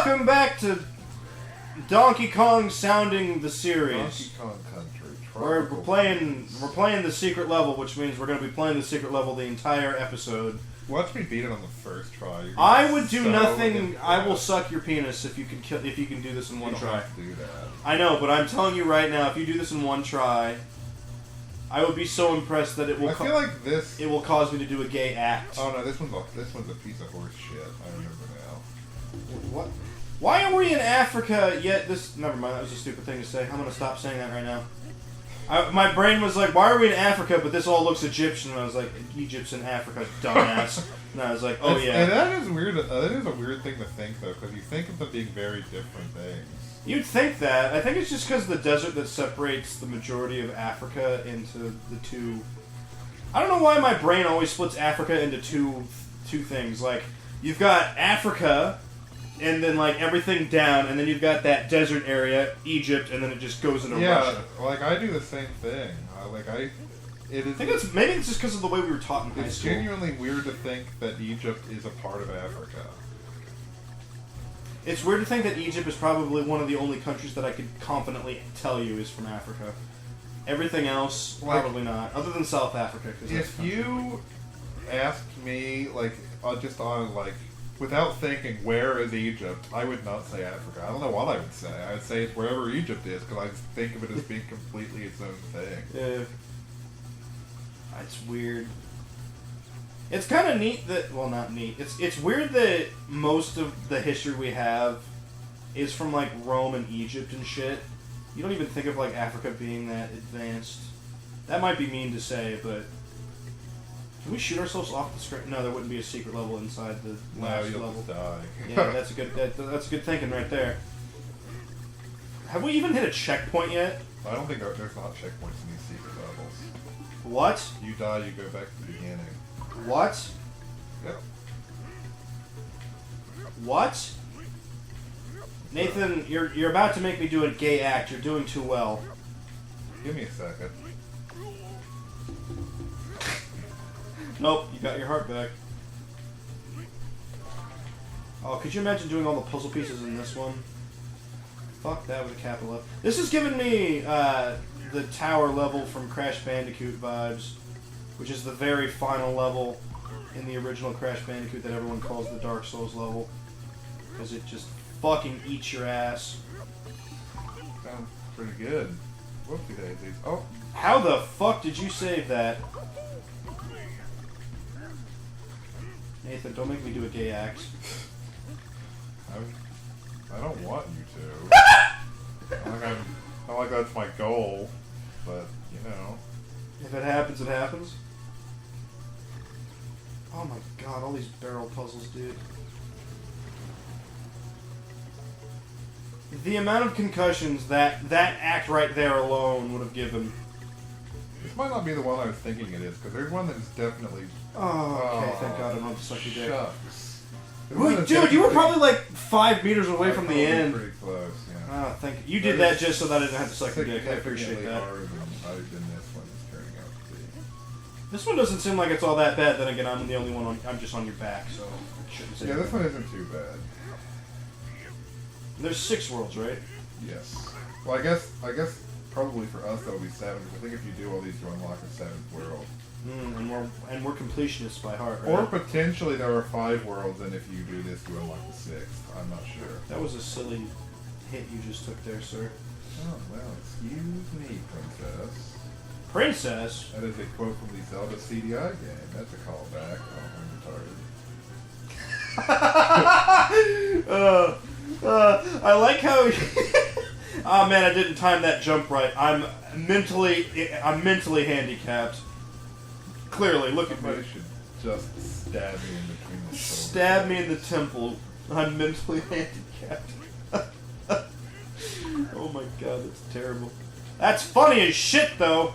welcome back to Donkey Kong sounding the series. Donkey Kong Country. We're playing the secret level, which means we're going to be playing the secret level the entire episode. Watch me beat it on the first try. I would do nothing. I will suck your penis if you can do this in one try. Have to do that. I know, but I'm telling you right now, if you do this in one try, I would be so impressed that it will. I feel like this. It will cause me to do a gay act. Oh no, this one's a piece of horse shit. I remember now. What? Why are we in Africa yet? Never mind. That was a stupid thing to say. I'm gonna stop saying that right now. My brain was like, why are we in Africa, but this all looks Egyptian? And I was like, Egypt's in Africa, dumbass. And I was like, oh yeah. And that is weird. That is a weird thing to think, though, because you think of them being very different things. You'd think that. I think it's just because the desert that separates the majority of Africa into the two... I don't know why my brain always splits Africa into two things. Like, you've got Africa, and then, like, everything down, and then you've got that desert area, Egypt, and then it just goes into Russia. Yeah, like, I do the same thing. I think maybe it's just because of the way we were taught in high school. It's genuinely weird to think that Egypt is a part of Africa. It's weird to think that Egypt is probably one of the only countries that I could confidently tell you is from Africa. Everything else, probably not. Other than South Africa. If you asked me, like, just on, like, without thinking, where is Egypt, I would not say Africa. I don't know what I would say. I would say it's wherever Egypt is, because I think of it as being completely its own thing. Yeah. It's weird. It's kind of neat that... Well, not neat. It's weird that most of the history we have is from, like, Rome and Egypt and shit. You don't even think of, like, Africa being that advanced. That might be mean to say, but... Can we shoot ourselves off the screen? No, there wouldn't be a secret level inside the last you'll level. Just die. Yeah, that's a good thinking right there. Have we even hit a checkpoint yet? I don't think there's not checkpoints in these secret levels. What? You die, you go back to the beginning. What? Yep. What? Nathan, you're about to make me do a gay act. You're doing too well. Give me a second. Nope, you got your heart back. Oh, could you imagine doing all the puzzle pieces in this one? Fuck that with a capital F. This is giving me the tower level from Crash Bandicoot vibes, which is the very final level in the original Crash Bandicoot that everyone calls the Dark Souls level. Because it just fucking eats your ass. Sounds pretty good. Whoopsie daisies. Oh. How the fuck did you save that? Nathan, don't make me do a gay act. I don't want you to. I don't like that's my goal, but, you know. If it happens, it happens. Oh my god, all these barrel puzzles, dude. The amount of concussions that act right there alone would have given. This might not be the one I was thinking it is, because there's one that is definitely... Oh, okay, thank god I don't have to suck your dick. Shucks. Wait, dude, you were probably like 5 meters away from the end. Pretty close, yeah. Oh, thank you. You did that just so that I didn't have to suck your dick. I appreciate that. Harder than this one is turning out to be. This one doesn't seem like it's all that bad. Then again, I'm the only one. I'm just on your back, so I shouldn't say. Yeah, this one isn't too bad. There's 6 worlds, right? Yes. Well, I guess probably for us that'll be 7. Because I think if you do all these, you unlock a 7th world. And we're completionists by heart, right? Or potentially there are 5 worlds, and if you do this, you unlock the 6th. I'm not sure. That was a silly hit you just took there, sir. Oh, well, excuse me, princess. Princess? That is a quote from the Zelda CDI game. That's a callback. Oh, I'm retarded. I like how... Oh man, I didn't time that jump right. I'm mentally handicapped. Clearly, look at me. Somebody should just stab me in between the shoulders. Stab me in the temple. I'm mentally handicapped. Oh my god, that's terrible. That's funny as shit, though.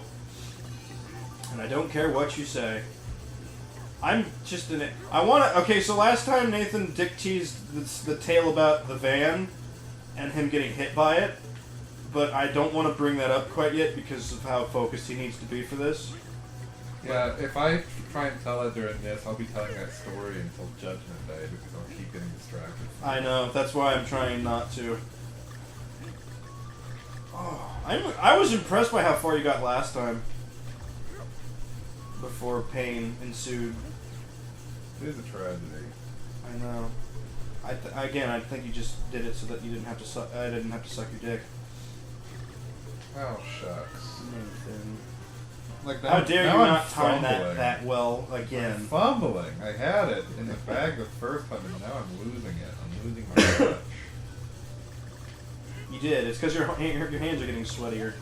And I don't care what you say. I'm just in it. I want to... Okay, so last time Nathan dick teased the tale about the van and him getting hit by it, but I don't want to bring that up quite yet because of how focused he needs to be for this. Yeah, if I try and tell it during this, I'll be telling that story until Judgment Day because I'll keep getting distracted. I know. That's why I'm trying not to. Oh, I was impressed by how far you got last time. Before pain ensued. It is a tragedy. I know. I think you just did it so that you didn't have to suck. I didn't have to suck your dick. Oh shucks. Nathan. Like How dare you I'm not time fumbling. that well I'm again? fumbling. I had it in the bag the first time, and now I'm losing it. I'm losing my touch. You did. It's because your hands are getting sweatier.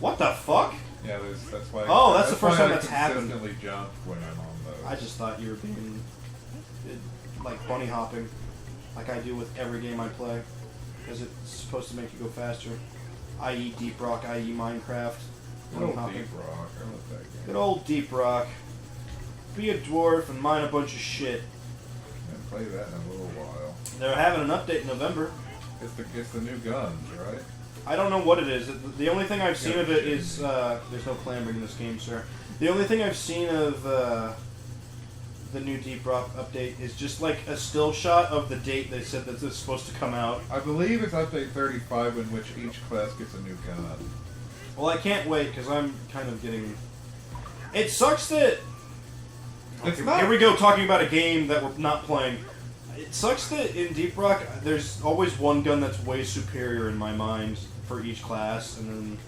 What the fuck? Yeah, that's why. Oh, that's the first why time I that's happened. consistently jump when I'm on those. I just thought you were being like bunny hopping, like I do with every game I play, because it's supposed to make you go faster. I.e. Deep Rock, i.e. Minecraft. Good old Deep Rock. I love that game. Good old Deep Rock. Be a dwarf and mine a bunch of shit. Yeah, play that in a little while. They're having an update in November. It's the new guns, right? I don't know what it is. The only thing I've seen of it is there's no clambering in this game, sir. The only thing I've seen of the new Deep Rock update is just like a still shot of the date they said that it's supposed to come out. I believe it's update 35 in which each class gets a new gun. Well, I can't wait because I'm kind of getting. It sucks that. It's Okay, not. here we go talking about a game that we're not playing. It sucks that in Deep Rock there's always one gun that's way superior in my mind for each class, and then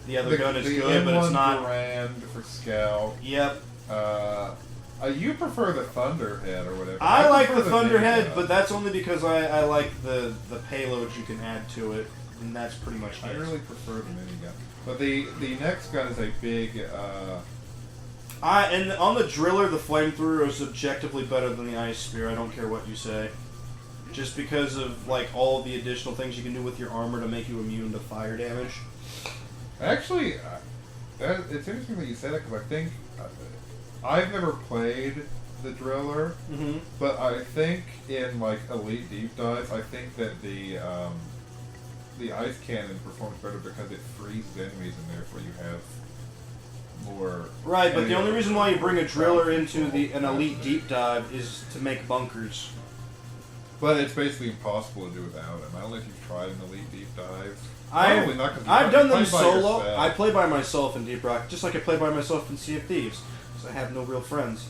the other gun is good, but it's not. Durand for Scout. Yep. You prefer the Thunderhead or whatever. I like the prefer Thunderhead, minigun. but that's only because I like the payloads you can add to it, and that's pretty much it. I really prefer the minigun. But the next gun is a big. And on the Driller, the Flamethrower is objectively better than the Ice Spear. I don't care what you say. Just because of like all the additional things you can do with your armor to make you immune to fire damage. Actually, it's interesting that you say that because I think I've never played the Driller, but I think in like Elite Deep Dives, I think that the Ice Cannon performs better because it freezes enemies and therefore you have more. Right, but the only area reason why you bring a Driller into control. an Elite Deep Dive is to make bunkers. But it's basically impossible to do without him. I don't know if you've tried an Elite Deep Dive. I've Not, 'cause I've done them play by solo. yourself. I play by myself in Deep Rock, just like I play by myself in Sea of Thieves. Because I have no real friends.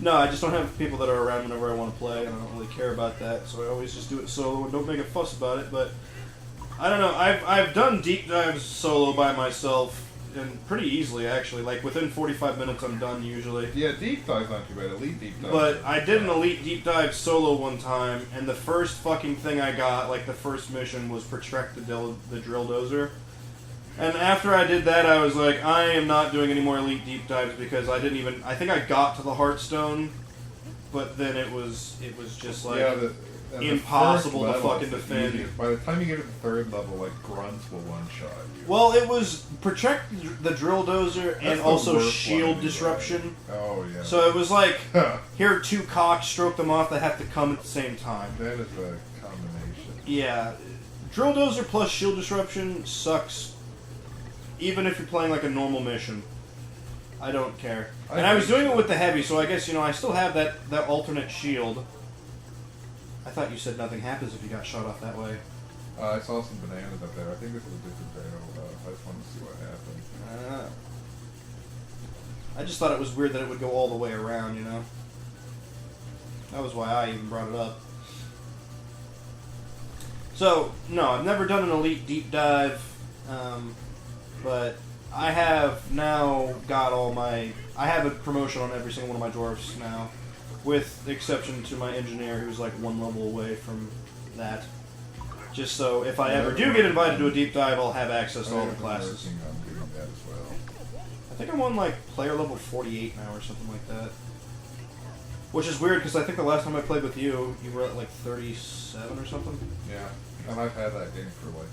No, I just don't have people that are around whenever I want to play, and I don't really care about that. So I always just do it solo and don't make a fuss about it. But I don't know. I've done deep dives solo by myself, and pretty easily actually. Like within 45 minutes, I'm done usually. Yeah, Deep Dive's not too bad. Elite Deep Dive. But I did an Elite Deep Dive solo one time, and the first fucking thing I got, like the first mission, was Protect the Drill Dozer. And after I did that, I was like, I am not doing any more Elite Deep Dives because I didn't even. I think I got to the Heartstone, but then it was just like impossible to fucking defend. Easiest. By the time you get to the third level, like grunts will one shot you. Well, it was Protect the Drill Dozer and That's the also worst Shield one anyway. Disruption. Oh yeah. So it was like, here are two cocks, stroke them off, that have to come at the same time. That is a combination. Yeah. Drill Dozer plus Shield Disruption sucks, even if you're playing like a normal mission. I don't care. And I was doing it with the heavy, so I guess, I still have that alternate shield. I thought you said nothing happens if you got shot off that way. I saw some bananas up there. I think this was a different barrel. I just wanted to see what happened. I just thought it was weird that it would go all the way around, That was why I even brought it up. So, no, I've never done an Elite Deep Dive, but I have now got I have a promotion on every single one of my dwarfs now, with the exception to my engineer, who's like one level away from that. Just so if I ever do get invited to a deep dive, I'll have access to all the classes. I'm doing that as well. I think I'm on like player level 48 now or something like that. Which is weird because I think the last time I played with you, you were at like 37 or something. Yeah, and I've had that game for like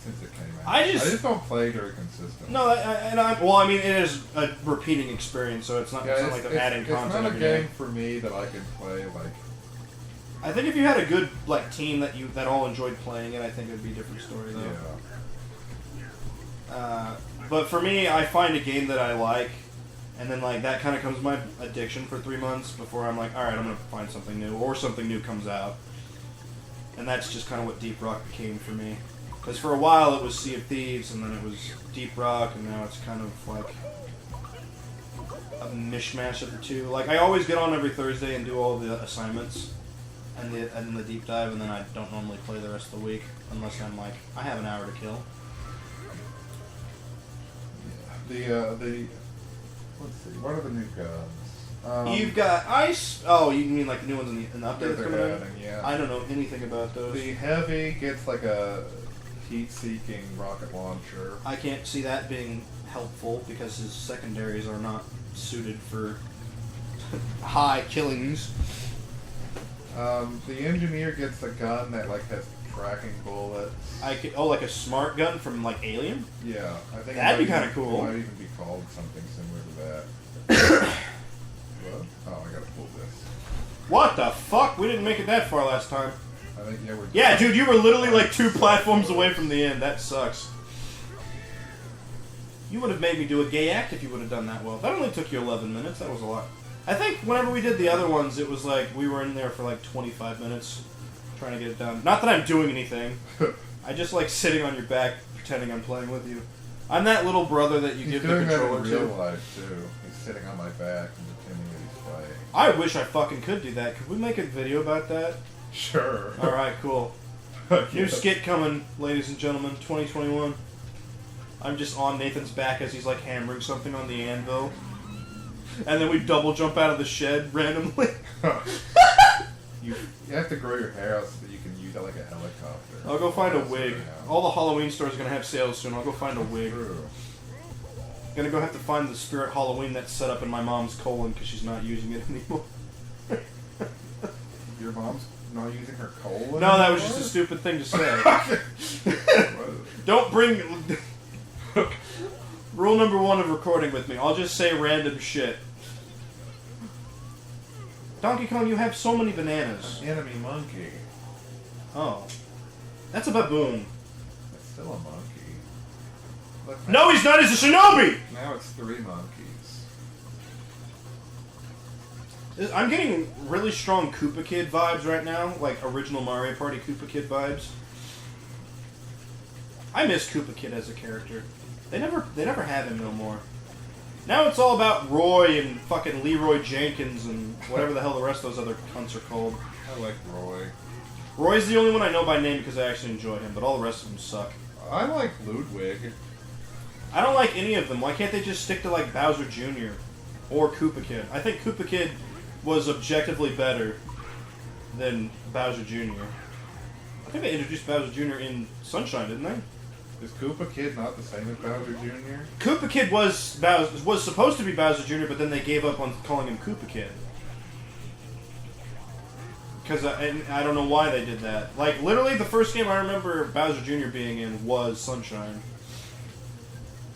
since it came out. I just don't play very consistently. No, it is a repeating experience, so it's not like I'm adding content. It's not a every game day. for me that I can play like. I think if you had a good team that all enjoyed playing it, I think it would be a different story though. Yeah. But for me, I find a game that I like, And then, like, that kind of becomes my addiction for 3 months before I'm like, alright, I'm going to find something new. Or something new comes out. And that's just kind of what Deep Rock became for me. Because for a while it was Sea of Thieves, and then it was Deep Rock, and now it's kind of like a mishmash of the two. Like, I always get on every Thursday and do all the assignments and the deep dive, and then I don't normally play the rest of the week unless I'm like, I have an hour to kill. Let's see, what are the new guns? You've got ice. Oh, you mean like the new ones in the update that's coming out? Yeah. I don't know anything about those. The heavy gets like a heat-seeking rocket launcher. I can't see that being helpful because his secondaries are not suited for high killings. The engineer gets a gun that like has tracking bullets. Like a smart gun from like Alien. Yeah, I think that'd be kind of cool. It might even be called something similar to that. What? Oh, I gotta pull this. What the fuck? We didn't make it that far last time. I think we're. Yeah, dude, you were literally like 2 platforms away from the end. That sucks. You would have made me do a gay act if you would have done that well. That only took you 11 minutes. That was a lot. I think whenever we did the other ones, it was like we were in there for like 25 minutes trying to get it done. Not that I'm doing anything. I just like sitting on your back pretending I'm playing with you. I'm that little brother that you give the controller to. He's doing that in real life, too. He's sitting on my back and pretending that he's playing. I wish I fucking could do that. Could we make a video about that? Sure. Alright, cool. New skit coming, ladies and gentlemen, 2021. I'm just on Nathan's back as he's like hammering something on the anvil. And then we double jump out of the shed randomly. You have to grow your hair out so that you can use it like a helicopter. I'll go find a wig. All the Halloween stores are going to have sales soon. I'll go find a wig. True. Gonna go have to find the Spirit Halloween that's set up in my mom's colon because she's not using it anymore. Your mom's not using her colon? No, that was just a stupid thing to say. Don't bring... Rule number 1 of recording with me. I'll just say random shit. Donkey Kong, you have so many bananas. An enemy monkey. Oh. That's a baboon. It's still a monkey. Look, No, he's not! He's a shinobi! Now it's 3 monkeys. I'm getting really strong Koopa Kid vibes right now. Like original Mario Party Koopa Kid vibes. I miss Koopa Kid as a character. They never have him no more. Now it's all about Roy and fucking Leroy Jenkins and whatever the hell the rest of those other cunts are called. I like Roy. Roy's the only one I know by name because I actually enjoy him, but all the rest of them suck. I like Ludwig. I don't like any of them. Why can't they just stick to like Bowser Jr. or Koopa Kid? I think Koopa Kid was objectively better than Bowser Jr. I think they introduced Bowser Jr. in Sunshine, didn't they? Is Koopa Kid not the same as Bowser Jr.? Koopa Kid was supposed to be Bowser Jr., but then they gave up on calling him Koopa Kid. Because I don't know why they did that. Like, literally the first game I remember Bowser Jr. being in was Sunshine.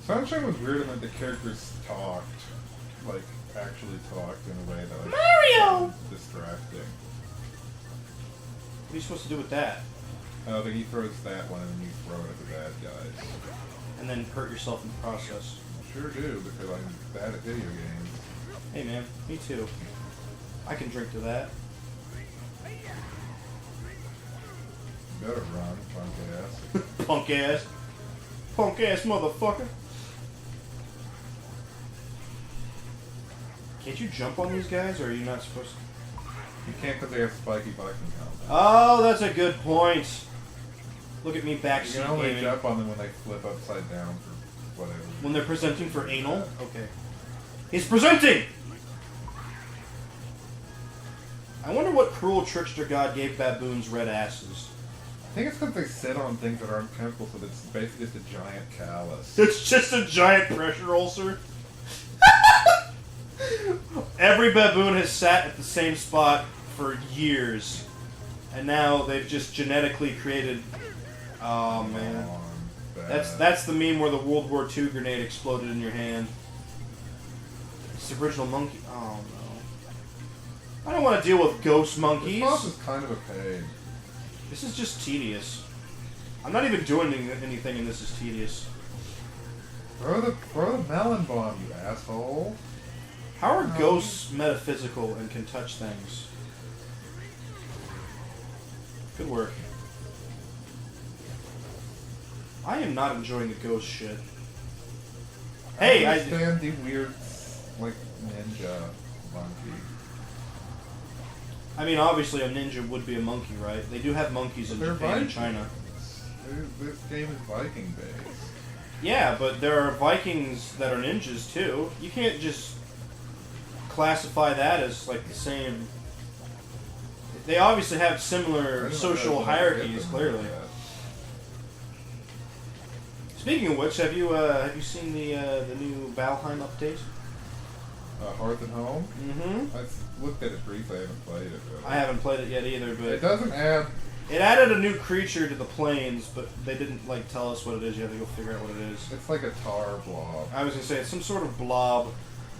Sunshine was weird in that the characters talked. Like, actually talked in a way that was Mario! Distracting. What are you supposed to do with that? I think he throws that one and then you throw it at the bad guys. And then hurt yourself in the process. I sure do, because I'm bad at video games. Hey man, me too. I can drink to that. You better run, punk ass. Punk ass. Punk ass motherfucker. Can't you jump on these guys, or are you not supposed to? You can't because they have spiky Viking helmets. Oh, that's a good point. Look at me backseat You can only gaming. jump on them when they flip upside down for whatever. When they're presenting for anal? Okay. He's presenting! I wonder what cruel trickster god gave baboons red asses. I think it's because they sit on things that aren't chemical, so it's basically just a giant callus. It's just a giant pressure ulcer. Every baboon has sat at the same spot for years. And now they've just genetically created... Oh, man. That's the meme where the World War II grenade exploded in your hand. It's the original monkey. Oh, no. I don't want to deal with ghost monkeys. This boss is kind of a pain. This is just tedious. I'm not even doing anything and this is tedious. Throw the melon bomb, you asshole. How are ghosts metaphysical and can touch things? Good work. I am not enjoying the ghost shit. Hey, I understand the weird, like, ninja monkey. I mean, obviously a ninja would be a monkey, right? They do have monkeys in Japan and China. This game is Viking based. Yeah, but there are Vikings that are ninjas too. You can't just classify that as like the same. They obviously have similar social hierarchies, clearly. Speaking of which, have you seen the new Valheim update? Hearth and Home? Mm-hmm. I looked at it briefly, I haven't played it. Really. I haven't played it yet either, but... It doesn't add... It added a new creature to the plains, but they didn't, like, tell us what it is. You have to go figure out what it is. It's like a tar blob. I was going to say, it's some sort of blob.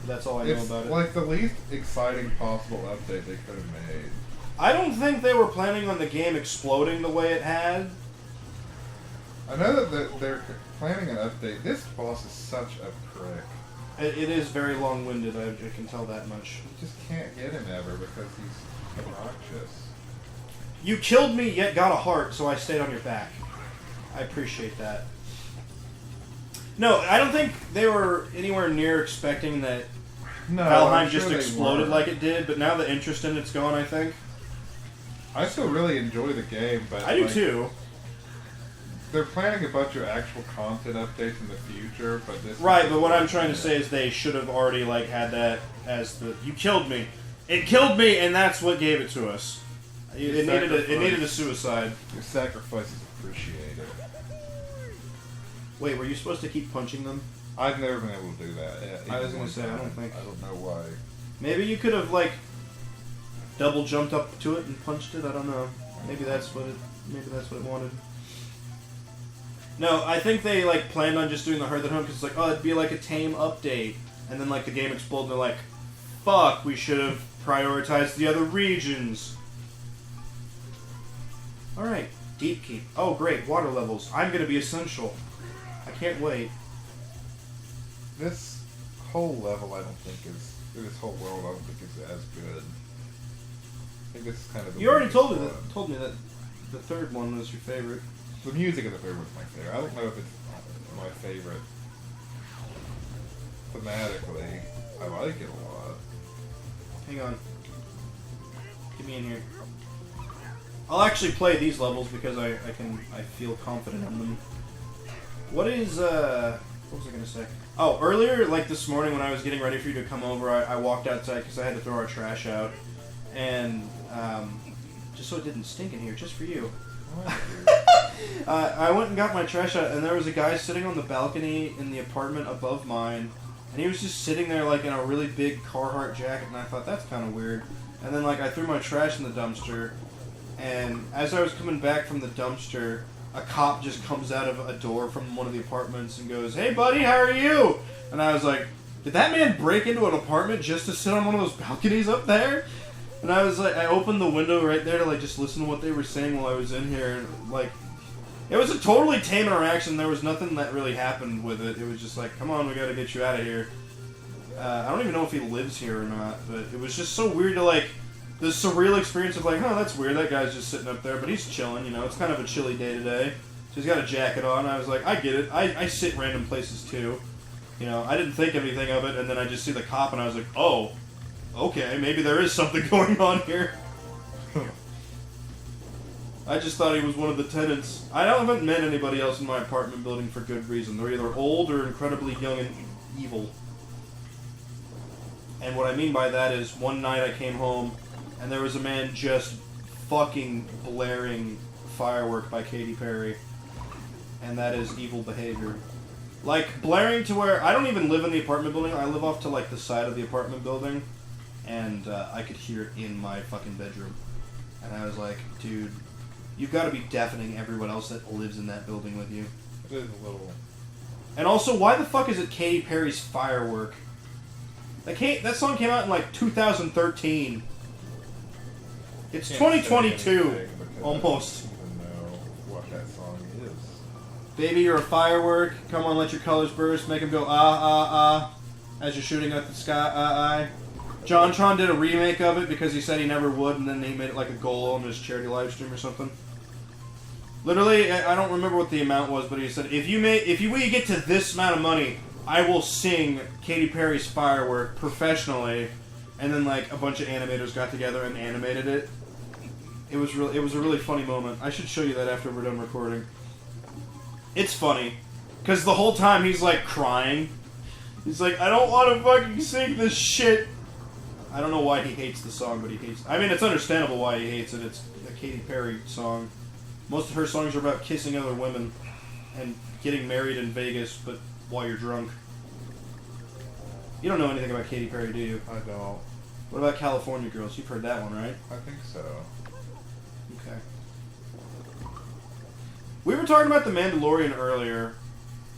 That's all I know about it. It's like the least exciting possible update they could have made. I don't think they were planning on the game exploding the way it had. I know that they're planning an update. This boss is such a prick. It is very long-winded, I can tell that much. You just can't get him ever because he's obnoxious. You killed me, yet got a heart, so I stayed on your back. I appreciate that. No, I don't think they were anywhere near expecting that Valheim just exploded like it did, but now the interest in it's gone, I think. I still really enjoy the game, but... I do too. They're planning a bunch of actual content updates in the future, but this... Right, but what I'm trying to say is they should have already, like, had that as the... You killed me. It killed me, and that's what gave it to us. It needed a suicide. Your sacrifice is appreciated. Wait, were you supposed to keep punching them? I've never been able to do that. I was going to say, I don't think... I don't know why. Maybe you could have, like, double jumped up to it and punched it? I don't know. Maybe that's what it wanted. No, I think they, like, planned on just doing the Hearth at Home because it's like, oh, it'd be like a tame update. And then, like, the game exploded and they're like, fuck, we should have prioritized the other regions. Alright, Deep Keep. Oh, great, water levels. I'm going to be essential. I can't wait. This whole level, I don't think is... This whole world, I don't think is as good. I think this is kind of... You already told me that the third one was your favorite. The music of the third one's my favorite. I don't know if it's my favorite. Thematically, I like it a lot. Hang on. Get me in here. I'll actually play these levels because I feel confident in them. What was I gonna say? Oh, earlier, like this morning when I was getting ready for you to come over, I walked outside because I had to throw our trash out, and just so it didn't stink in here, just for you. I went and got my trash out, and there was a guy sitting on the balcony in the apartment above mine, and he was just sitting there like in a really big Carhartt jacket, and I thought, that's kind of weird. And then like I threw my trash in the dumpster, and as I was coming back from the dumpster, a cop just comes out of a door from one of the apartments and goes, "Hey buddy, how are you?" And I was like, did that man break into an apartment just to sit on one of those balconies up there? And I was like, I opened the window right there to like just listen to what they were saying while I was in here, and like, it was a totally tame interaction. There was nothing that really happened with it. It was just like, come on, we gotta get you out of here. I don't even know if he lives here or not, but it was just so weird to like, the surreal experience of like, oh, that's weird, that guy's just sitting up there, but he's chilling, you know, it's kind of a chilly day today. So he's got a jacket on. I was like, I get it. I sit random places too. You know, I didn't think anything of it, and then I just see the cop, and I was like, oh, okay, maybe there is something going on here. I just thought he was one of the tenants. I haven't met anybody else in my apartment building for good reason. They're either old or incredibly young and evil. And what I mean by that is, one night I came home, and there was a man just fucking blaring Firework by Katy Perry. And that is evil behavior. Like, blaring to where, I don't even live in the apartment building, I live off to like the side of the apartment building, and I could hear it in my fucking bedroom. And I was like, dude, you've got to be deafening everyone else that lives in that building with you. It is a little... And also, why the fuck is it Katy Perry's Firework? That song came out in like 2013. It's 2022, almost. I don't even know what that song is. Baby, you're a firework. Come on, let your colors burst. Make them go ah, ah, ah. as you're shooting at the sky. JonTron did a remake of it because he said he never would, and then he made it like a goal on his charity live stream or something. Literally, I don't remember what the amount was, but he said, if we get to this amount of money, I will sing Katy Perry's Firework professionally. And then like a bunch of animators got together and animated it. It was a really funny moment. I should show you that after we're done recording. It's funny because the whole time he's like crying. He's like, I don't want to fucking sing this shit. I don't know why he hates the song, but he hates. I mean, it's understandable why he hates it. It's a Katy Perry song. Most of her songs are about kissing other women and getting married in Vegas, but while you're drunk. You don't know anything about Katy Perry, do you? I don't. What about California Girls? You've heard that one, right? I think so. Okay. We were talking about The Mandalorian earlier,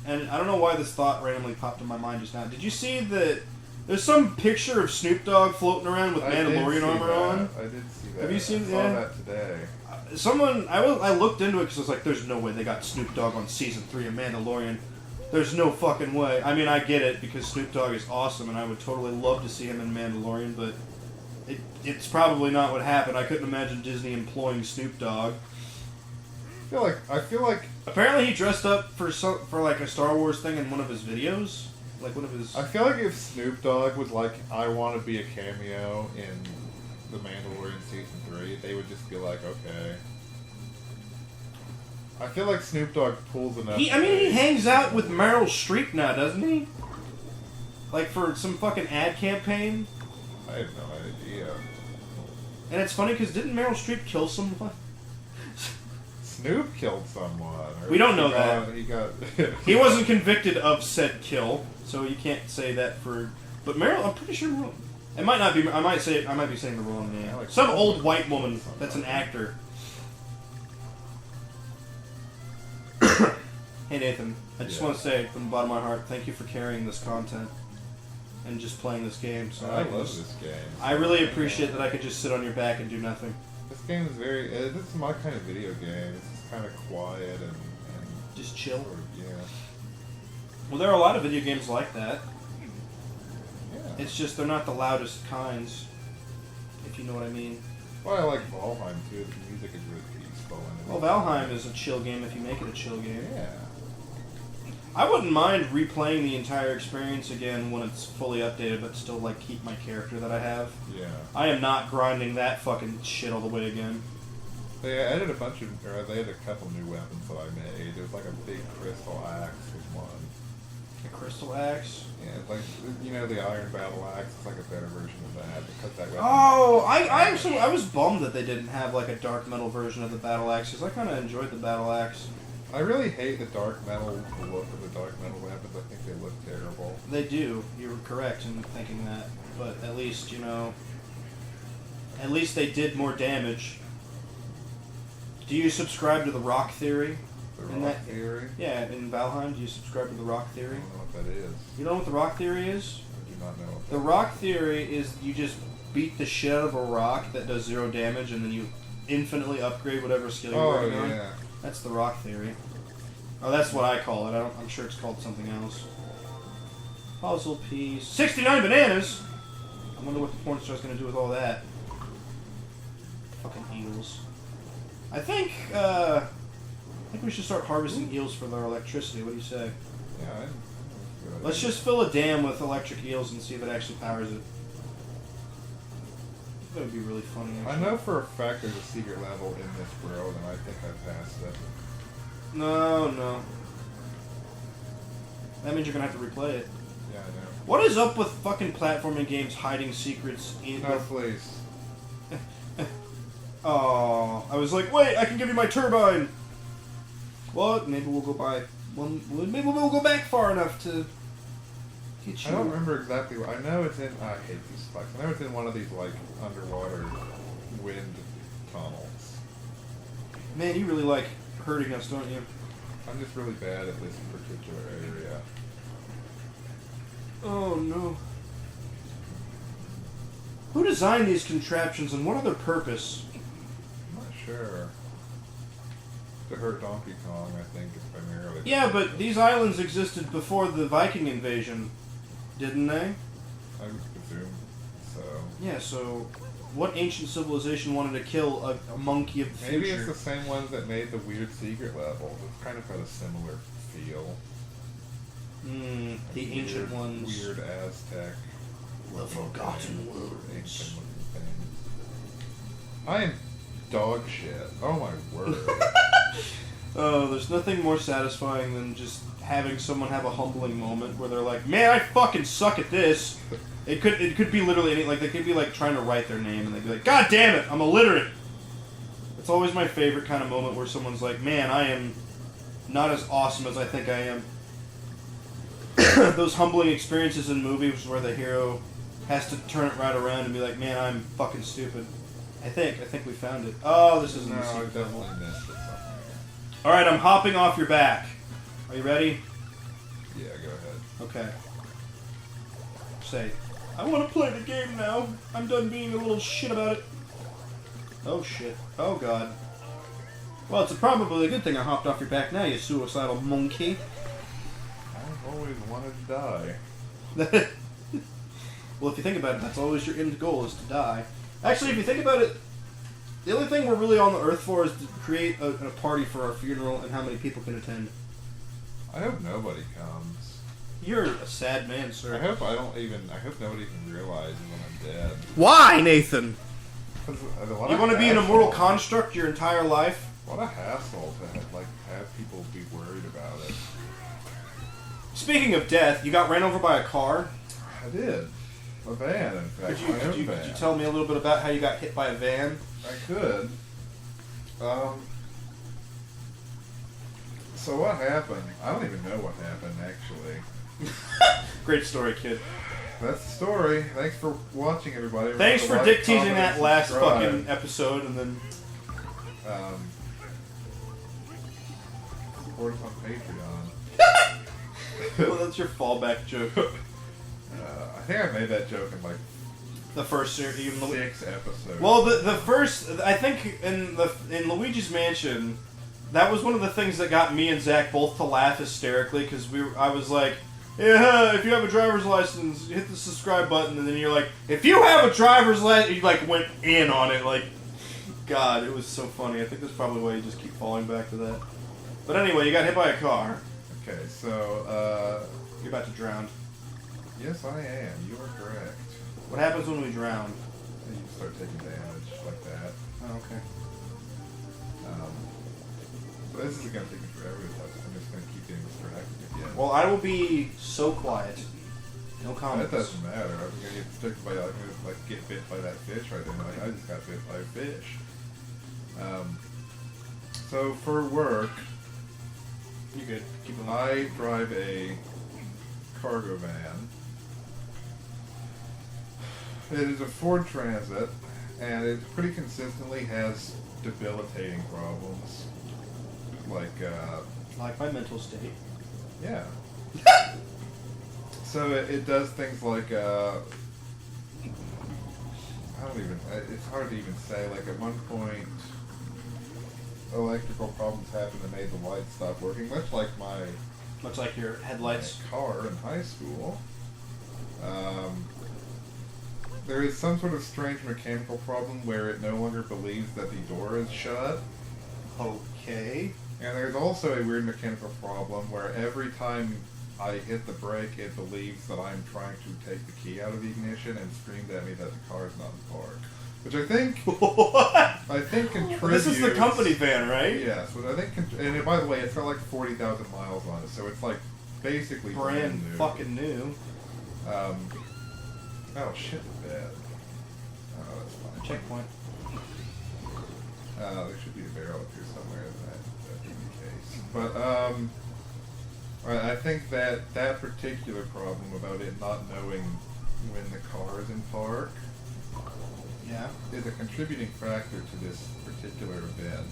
and I don't know why this thought randomly popped in my mind just now. Did you see that there's some picture of Snoop Dogg floating around with Mandalorian armor on? I did see that. Have you seen I saw that today. I looked into it because I was like, there's no way they got Snoop Dogg on Season 3 of Mandalorian. There's no fucking way. I mean, I get it because Snoop Dogg is awesome, and I would totally love to see him in Mandalorian, but it's probably not what happened. I couldn't imagine Disney employing Snoop Dogg. I feel like apparently he dressed up for like a Star Wars thing in one of his videos, like one of his. I feel like if Snoop Dogg was like, I want to be a cameo in The Mandalorian Season 3, they would just be like, okay. I feel like Snoop Dogg pulls enough. He hangs out with Meryl Streep now, doesn't he? Like for some fucking ad campaign. I have no idea. And it's funny because didn't Meryl Streep kill someone? Snoop killed someone. We don't know that. He He wasn't convicted of said kill, so you can't say that for. But Meryl, I'm pretty sure. It might not be. I might be saying the wrong name. Some old white woman that's an actor. Hey Nathan, I just want to say from the bottom of my heart, thank you for carrying this content and just playing this game. So I love this game. I really appreciate that I could just sit on your back and do nothing. This game is this is my kind of video game. It's just kind of quiet and just chill. Yeah. Well, there are a lot of video games like that. Yeah. It's just they're not the loudest kinds, if you know what I mean. Well, I like Valheim too. The music is really peaceful. Well, Valheim is a chill game if you make it a chill game. Yeah. I wouldn't mind replaying the entire experience again when it's fully updated, but still like keep my character that I have. Yeah. I am not grinding that fucking shit all the way again. They added they had a couple new weapons that I made. There's like a big crystal axe was one. A crystal axe? Yeah, it's like, you know, the iron battle axe. It's like a better version of that. Because that weapon. Oh, I was bummed that they didn't have like a dark metal version of the battle axe because I kind of enjoyed the battle axe. I really hate the dark metal look of the dark metal weapons. I think they look terrible. They do. You were correct in thinking that, but at least they did more damage. Do you subscribe to the rock theory? The rock theory? Yeah, in Valheim, do you subscribe to the rock theory? I don't know what that is. You know what the rock theory is? I do not know what that The rock theory is you just beat the shit out of a rock that does 0 damage, and then you infinitely upgrade whatever skill you're working on. Yeah. That's the rock theory. Oh, that's what I call it. I'm sure it's called something else. Puzzle piece. 69 bananas! I wonder what the porn star's gonna do with all that. Fucking eels. I think we should start harvesting eels for their electricity. What do you say? Yeah, Let's just fill a dam with electric eels and see if it actually powers it. That would be really funny, actually. I know for a fact there's a secret level in this world, and I think I passed it. No. That means you're gonna have to replay it. Yeah, I know. What is up with fucking platforming games hiding secrets in... No, please. Oh, I was like, wait, I can give you my turbine! Well, maybe we'll go by... Maybe we'll go back far enough to... get you... I don't remember exactly what... I know it's in... I hate these spikes. I know it's in one of these, like, underwater wind tunnels. Man, you really like hurting us, don't you? I'm just really bad at this particular area. Oh, no. Who designed these contraptions and what are their purpose? I'm not sure. To hurt Donkey Kong, I think, is primarily... Yeah, but these islands existed before the Viking invasion. Didn't they? I would presume so. Yeah, so what ancient civilization wanted to kill a monkey of the Maybe future? it's the same ones that made the weird secret levels. It's kind of got a similar feel. The ancient ones. Weird Aztec. The forgotten worlds. Ancient looking things. I am dog shit. Oh my word. Oh, there's nothing more satisfying than just having someone have a humbling moment where they're like, "Man, I fucking suck at this." It could be literally any, like they could be like trying to write their name and they'd be like, "God damn it, I'm illiterate." It's always my favorite kind of moment where someone's like, "Man, I am not as awesome as I think I am." Those humbling experiences in movies where the hero has to turn it right around and be like, "Man, I'm fucking stupid." I think we found it. Oh, this isn't No, the I secret definitely level. missed it somewhere. All right, I'm hopping off your back. Are you ready? Yeah, go ahead. Okay. Say, I want to play the game now. I'm done being a little shit about it. Oh shit. Oh god. Well, it's probably a good thing I hopped off your back now, you suicidal monkey. I've always wanted to die. Well, if you think about it, that's always your end goal, is to die. Actually, if you think about it, the only thing we're really on the earth for is to create a party for our funeral and how many people can attend. I hope nobody comes. You're a sad man, sir. I hope nobody even realizes when I'm dead. Why, Nathan? 'Cause You want to be an immortal construct your entire life? What a hassle to have people be worried about it. Speaking of death, you got ran over by a car. I did. A van, in fact. Could you tell me a little bit about how you got hit by a van? I could. So what happened? I don't even know what happened, actually. Great story, kid. That's the story. Thanks for watching, everybody. Thanks for Remember to dick like, teasing comment, that and last subscribe. fucking episode and then... Support us on Patreon. Well, that's your fallback joke. I think I made that joke in like The first series, even 6 episodes. Well, the first, I think in Luigi's Mansion, that was one of the things that got me and Zach both to laugh hysterically because I was like, yeah, if you have a driver's license, hit the subscribe button, and then you're like, if you have a driver's license, you like went in on it, like, God, it was so funny. I think that's probably why you just keep falling back to that. But anyway, you got hit by a car. Okay, so You're about to drown. yes, I am. You are correct. What happens when we drown? And you start taking damage like that. Oh, okay. So this is gonna take me forever to touch. I'm just gonna keep getting distracted again. Well, I will be so quiet. No comments. That doesn't matter. I'm gonna get sticked by. I'm gonna like get bit by that fish right there. Like, I just got bit by a fish. So for work, You're good. Keep going. I drive a cargo van. It is a Ford Transit, and it pretty consistently has debilitating problems. Like my mental state. Yeah. So it does things like, I don't even, it's hard to even say, like at one point, electrical problems happened that made the lights stop working, much like Looks like your headlights. car in high school. There is some sort of strange mechanical problem where it no longer believes that the door is shut. Okay. And there's also a weird mechanical problem where every time I hit the brake, it believes that I'm trying to take the key out of the ignition and screams at me that the car is not in park. Which I think contributes... This is the company van, right? Yes, which I think... And by the way, it's got like 40,000 miles on it, so it's like basically Brand new. fucking new. Oh, shit, it's bad. Oh, that's fine. Checkpoint. There should be a barrel up here somewhere. That being the case. But I think that particular problem about it not knowing when the car is in park, Yeah. is a contributing factor to this particular event.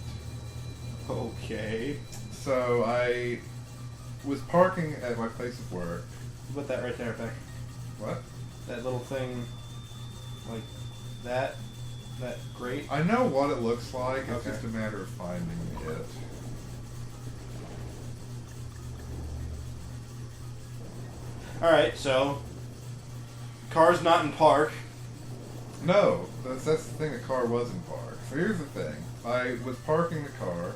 Okay. So I was parking at my place of work. Put that right there, Beck. What? That little thing, like that grate. I know what it looks like. It's Okay. just a matter of finding it. All right, so Car's not in park. No, that's the thing. The car was in park. So here's the thing. I was parking the car,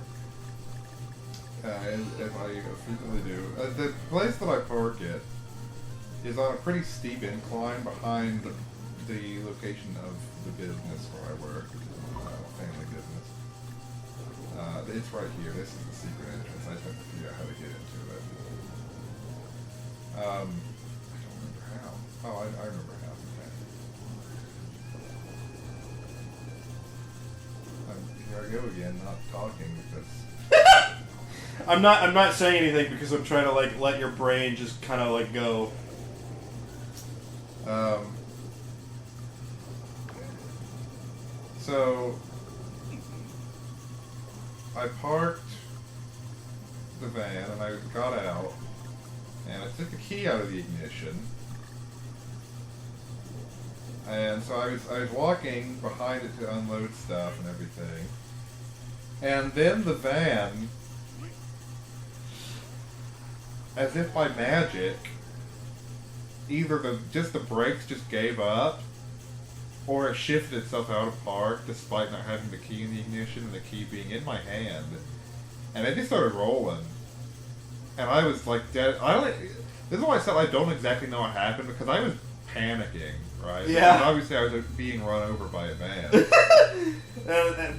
as I frequently do. The place that I park it is on a pretty steep incline behind the location of the business where I work, family business. It's right here. This is the secret entrance. I just have to figure out how to get into it. I don't remember how. Oh, I remember how. Okay. Here I go again, not talking because. I'm not saying anything because I'm trying to like let your brain just kind of like go. So I parked the van and I got out and I took the key out of the ignition. And so I was walking behind it to unload stuff and everything. And then the van, as if by magic, either the brakes just gave up, or it shifted itself out of park despite not having the key in the ignition and the key being in my hand. And it just started rolling. And I was like dead. This is why I said I don't exactly know what happened, because I was panicking, right? Yeah. Because obviously I was being run over by a van.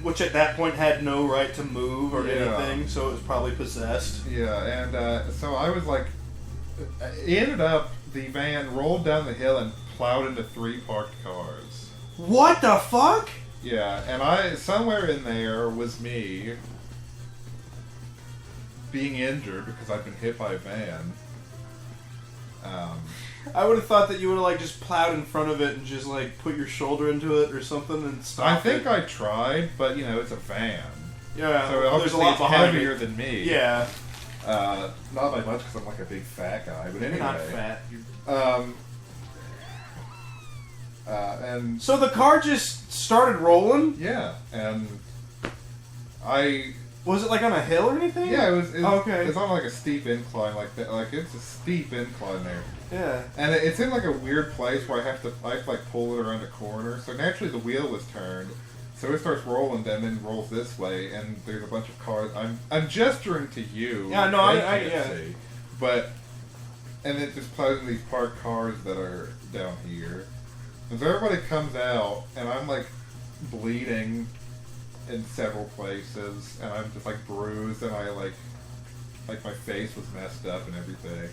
Which at that point had no right to move or anything, so it was probably possessed. Yeah, and so I was like, it ended up, the van rolled down the hill and plowed into 3 parked cars. What the fuck? Yeah, and somewhere in there was me being injured because I've been hit by a van. I would have thought that you would have like just plowed in front of it and just like put your shoulder into it or something and stopped. I think I tried, but you know, it's a van. Yeah, so obviously there's a lot it's behind heavier it. than me. Yeah. Not by much because I'm like a big fat guy, but anyway. You're not fat. And so the car just started rolling? Yeah, and was it like on a hill or anything? Yeah, it was okay. It's on like a steep incline like that. Like it's a steep incline there. Yeah. And it's in like a weird place where I have to like pull it around a corner. So naturally the wheel was turned. So it starts rolling, then rolls this way, and there's a bunch of cars. I'm gesturing to you. Yeah, no, I can't can't see. But and it just plows in these parked cars that are down here. And so everybody comes out, and I'm like bleeding in several places, and I'm just like bruised, and I like my face was messed up and everything.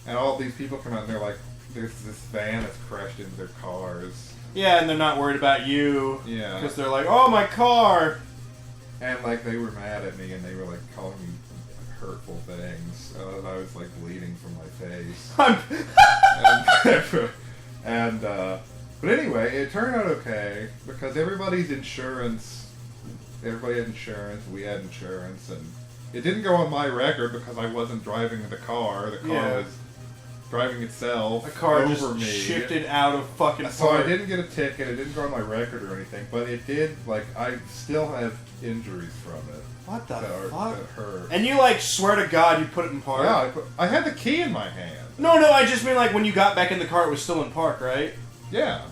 And all these people come out, and they're like, there's this van that's crashed into their cars. Yeah, and they're not worried about you. Yeah. Because they're like, oh, my car! And like they were mad at me, and they were like calling me hurtful things. And I was like bleeding from my face. But anyway, it turned out okay because everybody had insurance, we had insurance, and it didn't go on my record because I wasn't driving the car. The car was driving itself. The car over just me. shifted out of fucking So park. I didn't get a ticket, it didn't go on my record or anything, but it did, like, I still have injuries from it. What the fuck? That hurt. And you, like, swear to God you put it in park? Yeah, I had the key in my hand. No, I just mean, like, when you got back in the car, it was still in park, right? Yeah.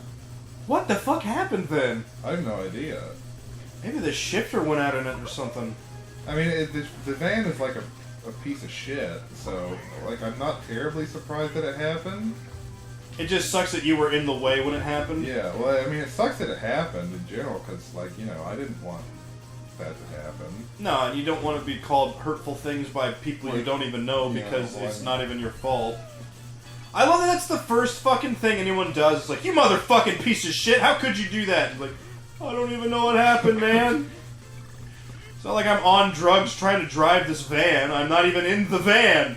What the fuck happened then? I have no idea. Maybe the shifter went out in it or something. I mean, the van is like a piece of shit, so, like, I'm not terribly surprised that it happened. It just sucks that you were in the way when it happened. Yeah, well, I mean, it sucks that it happened in general, because, like, you know, I didn't want that to happen. No, and you don't want to be called hurtful things by people you don't even know because it's not even your fault. I love that that's the first fucking thing anyone does. It's like, you motherfucking piece of shit, how could you do that? It's like, I don't even know what happened, man. It's not like I'm on drugs trying to drive this van. I'm not even in the van.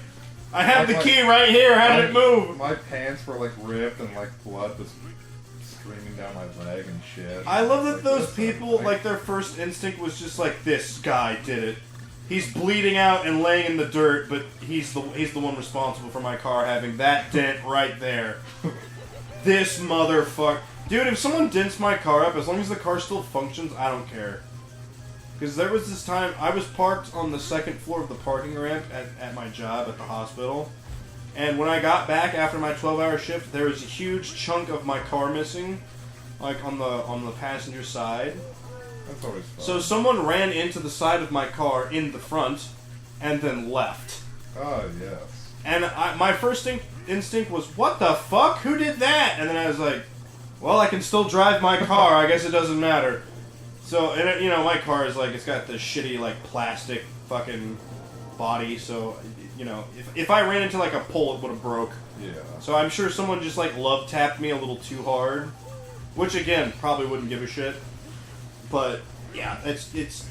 I have the key right here. How did it move? My pants were, like, ripped and, like, blood was streaming down my leg and shit. I love that those people, like, their first instinct was just like, this guy did it. He's bleeding out and laying in the dirt, but he's the one responsible for my car having that dent right there. This motherfucker. Dude, if someone dents my car up, as long as the car still functions, I don't care. Because there was this time, I was parked on the second floor of the parking ramp at my job at the hospital, And when I got back after my 12-hour shift, there was a huge chunk of my car missing, like on the passenger side. That's always fun. So someone ran into the side of my car in the front, and then left. Oh, yes. And my first instinct was, what the fuck? Who did that? And then I was like, well, I can still drive my car. I guess it doesn't matter. So, and you know, my car is like, it's got this shitty, like, plastic fucking body. So, you know, if I ran into, like, a pole, it would have broke. Yeah. So I'm sure someone just, like, love tapped me a little too hard. Which, again, probably wouldn't give a shit. But, yeah, it's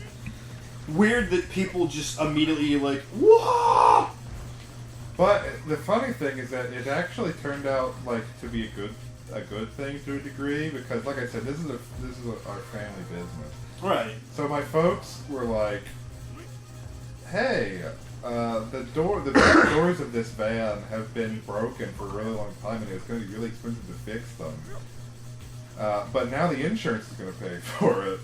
weird that people just immediately, like, whoa! But the funny thing is that it actually turned out like to be a good thing to a degree because, like I said, this is our family business. Right. So my folks were like, "Hey, the back doors of this van have been broken for a really long time, and it's going to be really expensive to fix them. But now the insurance is going to pay for it."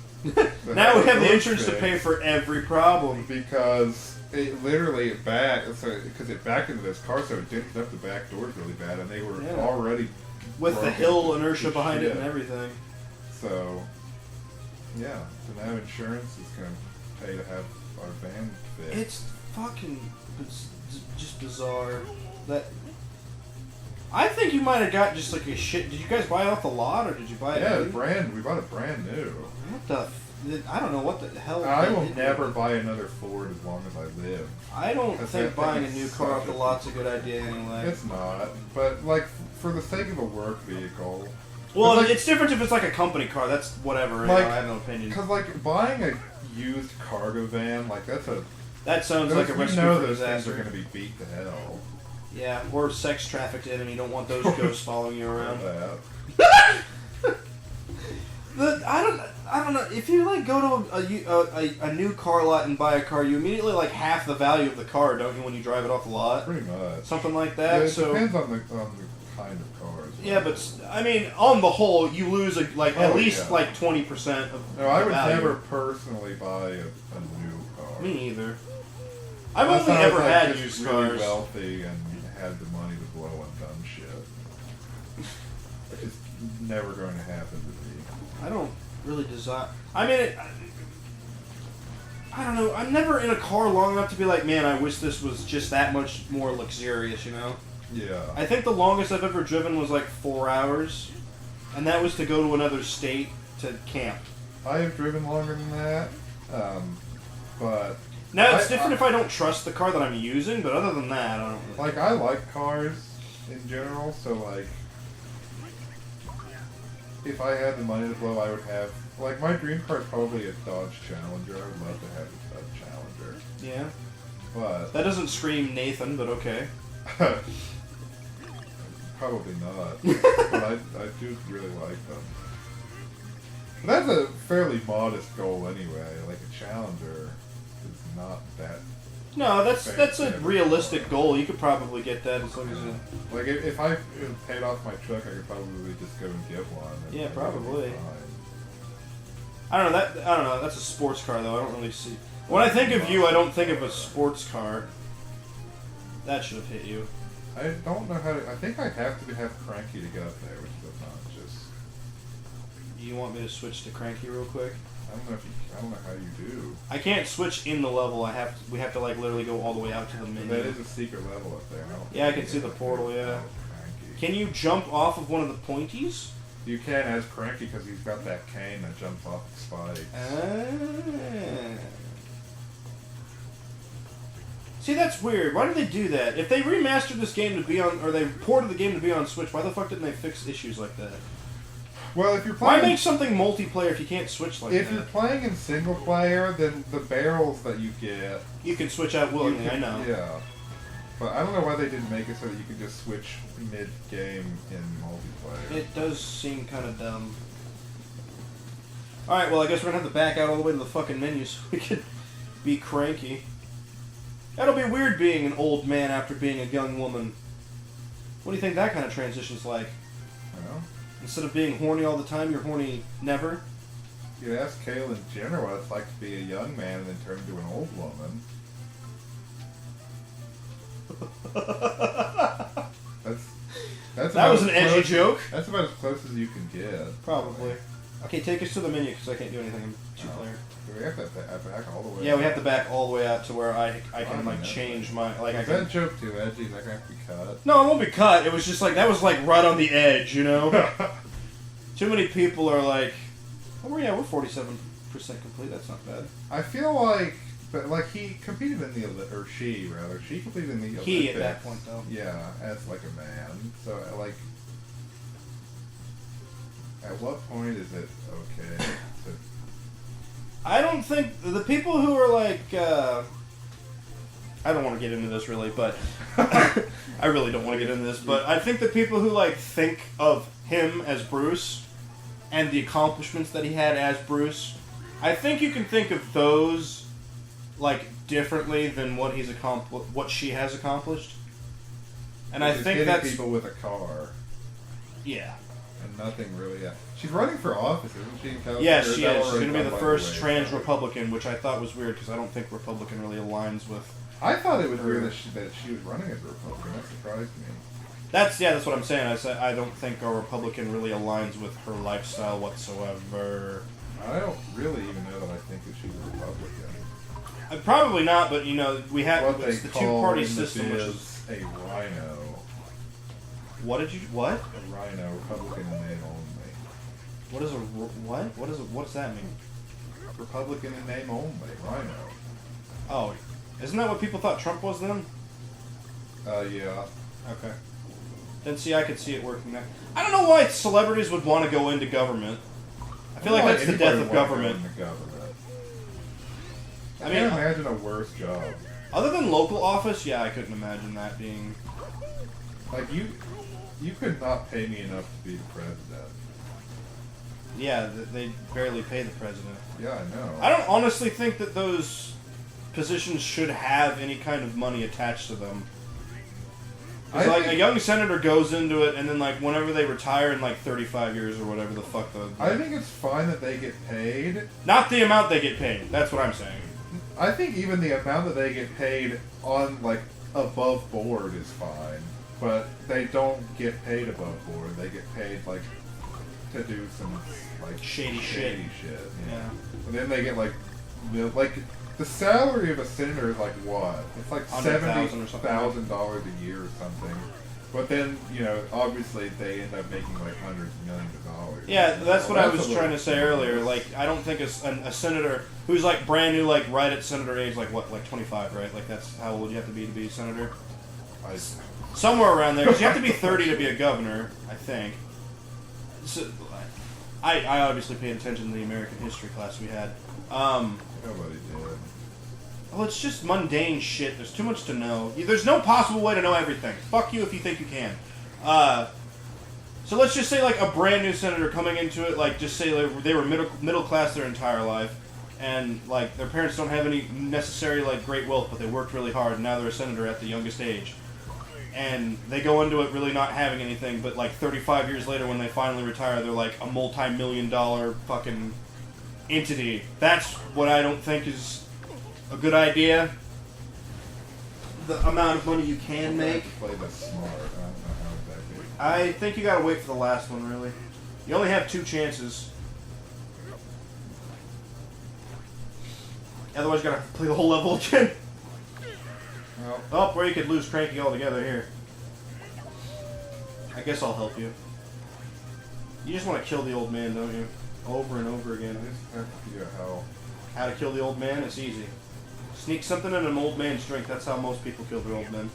Now we have the insurance to pay for every problem because it literally because it backed into this car, so it dented up the back doors really bad, and they were already with the hill inertia behind it and everything. So yeah, so now insurance is going to pay to have our van fixed. It's fucking just bizarre. That I think you might have got just like a shit. Did you guys buy it off the lot or did you buy it? Yeah, we bought it brand new. What the? I don't know what the hell. I will never buy another Ford as long as I live. I don't think buying a new car off the lot's a good idea anyway. It's not, but like for the sake of a work vehicle. Well, like, it's different if it's like a company car. That's whatever. Like, I have no opinion. Because like buying a used cargo van, like that sounds like a recipe for those disaster. things are going to be beat to hell. Yeah, or sex trafficked in, and you don't want those ghosts following you around. I don't know. If you like go to a new car lot and buy a car, you immediately like half the value of the car, don't you? When you drive it off the lot, pretty much. Something like that. Yeah, it so depends on the kind of car. Yeah, but I mean, on the whole, you lose at least like 20% of. No, I would value. never personally buy a new car. Me either. I've only ever had used really cars. Wealthy and had the money to blow on dumb shit. It's never going to happen to me. I don't really desire. I mean, I don't know. I'm never in a car long enough to be like, man, I wish this was just that much more luxurious, you know? Yeah. I think the longest I've ever driven was like 4 hours, and that was to go to another state to camp. I have driven longer than that, but... Now, it's different if I don't trust the car that I'm using, but other than that, I don't... Like, I like cars in general, so, like, if I had the money to blow, I would have... Like, my dream car is probably a Dodge Challenger. I would love to have a Dodge Challenger. Yeah. But... That doesn't scream Nathan, but okay. Probably not. But I do really like them. But that's a fairly modest goal anyway. Like, a Challenger is not that... No, that's a realistic goal. You could probably get that as long as you... Like, if I paid off my truck, I could probably just go and get one. Yeah, probably. I don't know. That's a sports car, though. I don't really see... When I think of you, I don't think of a sports car. That should have hit you. I don't know how to... I think I have Cranky to get up there, which is obnoxious. You want me to switch to Cranky real quick? I don't know how you do. I can't switch in the level. We have to like literally go all the way out to the menu. That is a secret level up there. Yeah, I can see the portal. Yeah. Can you jump off of one of the pointies? You can as Cranky because he's got that cane that jumps off the spikes. See, that's weird. Why did they do that? If they remastered this game to be on, or they ported the game to be on Switch, why the fuck didn't they fix issues like that? Well, if you're playing... Why make something multiplayer if you can't switch like that? If you're playing in single player, then the barrels that you get... You can switch out willingly, I know. Yeah. But I don't know why they didn't make it so that you could just switch mid-game in multiplayer. It does seem kind of dumb. Alright, well, I guess we're going to have to back out all the way to the fucking menu so we can be Cranky. That'll be weird being an old man after being a young woman. What do you think that kind of transition's like? Well, instead of being horny all the time, you're horny never? You ask Kaylin Jenner what it's like to be a young man and then turn into an old woman. That was an edgy joke. That's about as close as you can get. Probably. Okay, take us to the menu because I can't do anything in two-player. Do we have to back all the way? Yeah, we have to back all the way out to where I can like change my like. Is that joke too edgy? Is that gonna have to be cut? No, it won't be cut. It was just like that was like right on the edge, you know. Too many people are like, oh yeah, we're 47% complete. That's not bad. I feel like, but like he competed in the or she competed in the Olympics. He at that point though. Yeah, as like a man. So like, at what point is it okay to? I don't think the people who are like, I don't want to get into this really, but I really don't want to get into this, but I think the people who like think of him as Bruce and the accomplishments that he had as Bruce, I think you can think of those like differently than what he's what she has accomplished. And I think that's people with a car. Yeah. And nothing really. Yeah. She's running for office, isn't she? In California? Yes, she is. She's going to be the first trans Republican, which I thought was weird because I don't think Republican really aligns with. I thought it was weird that she was running as a Republican. That surprised me. That's what I'm saying. I said I don't think a Republican really aligns with her lifestyle whatsoever. I don't really even know that I think that she's a Republican. Probably not, but you know we have the two-party system, which is a rhino. What? A rhino, Republican in name only. What is a what? What does that mean? Republican in name only, rhino. Oh, isn't that what people thought Trump was then? Yeah. Okay. Then see, I could see it working there. I don't know why celebrities would want to go into government. I feel like that's the death of government. I can't imagine a worse job. Other than local office, yeah, I couldn't imagine that being. Like you could not pay me enough to be the president. Yeah, they barely pay the president. Yeah, I know. I don't honestly think that those positions should have any kind of money attached to them. Because like a young senator goes into it, and then like whenever they retire in like 35 years or whatever the fuck I think it's fine that they get paid. Not the amount they get paid. That's what I'm saying. I think even the amount that they get paid on like above board is fine, but they don't get paid above board. They get paid like to do some like shady shit. Yeah. And then they get like the salary of a senator is like what? It's like $70,000 a year or something. But then, you know, obviously they end up making like hundreds of millions of dollars. Yeah, that's what I was trying to say earlier. Like, I don't think a senator who's like brand new, like right at senator age, like what, like 25, right? Like that's how old you have to be a senator? Somewhere around there. Because you have to be 30 to be a governor, I think. So, I obviously paid attention to the American history class we had. Nobody did. Well, it's just mundane shit. There's too much to know. There's no possible way to know everything. Fuck you if you think you can. So let's just say, like, a brand new senator coming into it, like, just say they were middle class their entire life, and, like, their parents don't have any necessary, like, great wealth, but they worked really hard, and now they're a senator at the youngest age. And they go into it really not having anything, but, like, 35 years later when they finally retire, they're, like, a multi-million-dollar fucking entity. That's what I don't think is a good idea. The amount of money you can make. Play that smart. I don't know how exactly. I think you gotta wait for the last one, really. You only have 2 chances. Otherwise, you gotta play the whole level again. Well, or you could lose Cranky altogether here. I guess I'll help you. You just want to kill the old man, don't you? Over and over again. I just have to figure out how to kill the old man? It's easy. Sneak something in an old man's drink. That's how most people kill their old men.